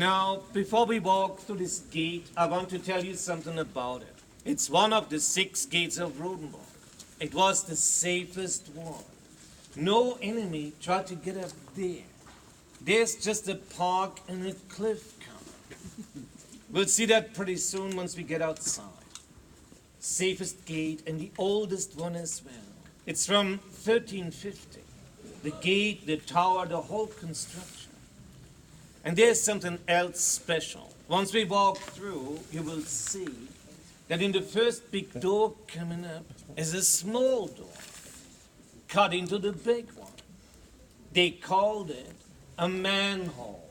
Now, before we walk through this gate, I want to tell you something about it. It's one of the 6 gates of Rodenburg. It was the safest one. No enemy tried to get up there. There's just a park and a cliff cover. We'll see that pretty soon once we get outside. Safest gate and the oldest one as well. It's from 1350. The gate, the tower, the whole construction. And there's something else special. Once we walk through, you will see that in the first big door coming up is a small door cut into the big one. They called it a manhole.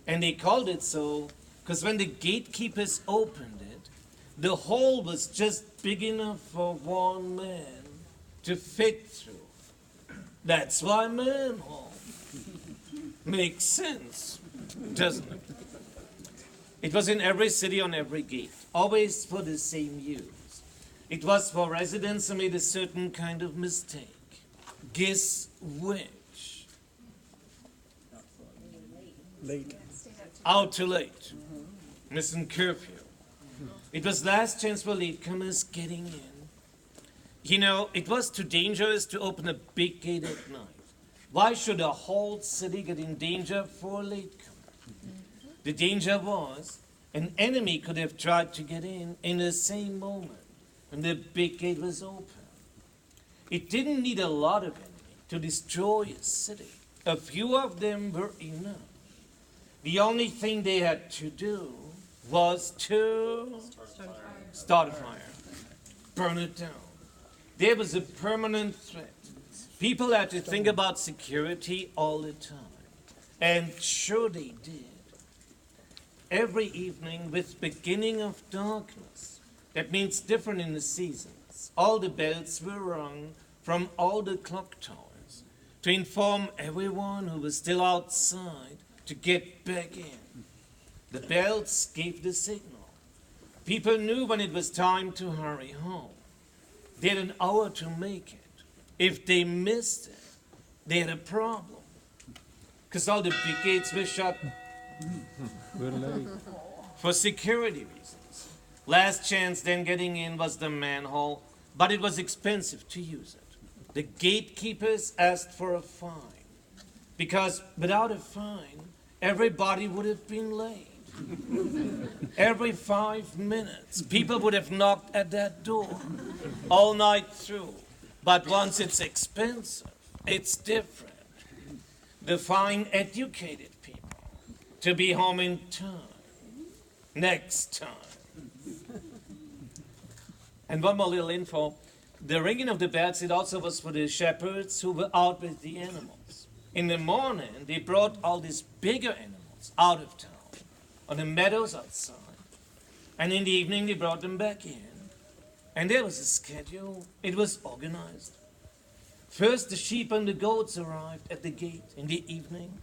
And they called it so because when the gatekeepers opened it, the hole was just big enough for one man to fit through. That's why manhole. Makes sense, doesn't it? It was in every city on every gate, always for the same use. It was for residents who made a certain kind of mistake. Guess which? Late. Out too late. Missing curfew. It was last chance for latecomers getting in. You know, it was too dangerous to open a big gate at night. Why should a whole city get in danger for a latecomer? The danger was an enemy could have tried to get in the same moment when the big gate was open. It didn't need a lot of enemy to destroy a city. A few of them were enough. The only thing they had to do was to start a fire, burn it down. There was a permanent threat. People had to think about security all the time. And sure they did. Every evening with beginning of darkness, that means different in the seasons, all the bells were rung from all the clock towers to inform everyone who was still outside to get back in. The bells gave the signal. People knew when it was time to hurry home. They had an hour to make it. If they missed it, they had a problem. Because all the big gates were shut for security reasons. Last chance then getting in was the manhole, but it was expensive to use it. The gatekeepers asked for a fine, because without a fine, everybody would have been late. Every 5 minutes, people would have knocked at that door all night through. But once it's expensive, it's different. The fine educated people to be home in time. Next time. And one more little info. The ringing of the bells, it also was for the shepherds who were out with the animals. In the morning, they brought all these bigger animals out of town, on the meadows outside. And in the evening, they brought them back in. And there was a schedule. It was organized. First, the sheep and the goats arrived at the gate in the evening.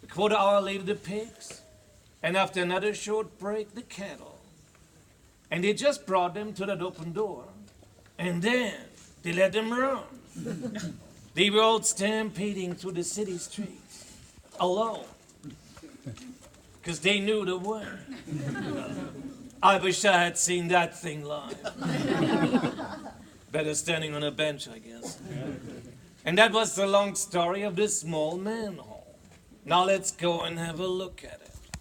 A quarter hour later, the pigs. And after another short break, the cattle. And they just brought them to that open door. And then they let them run. They were all stampeding through the city streets, alone. Because they knew the way. I wish I had seen that thing live. Better standing on a bench, I guess. And that was the long story of this small manhole. Now let's go and have a look at it.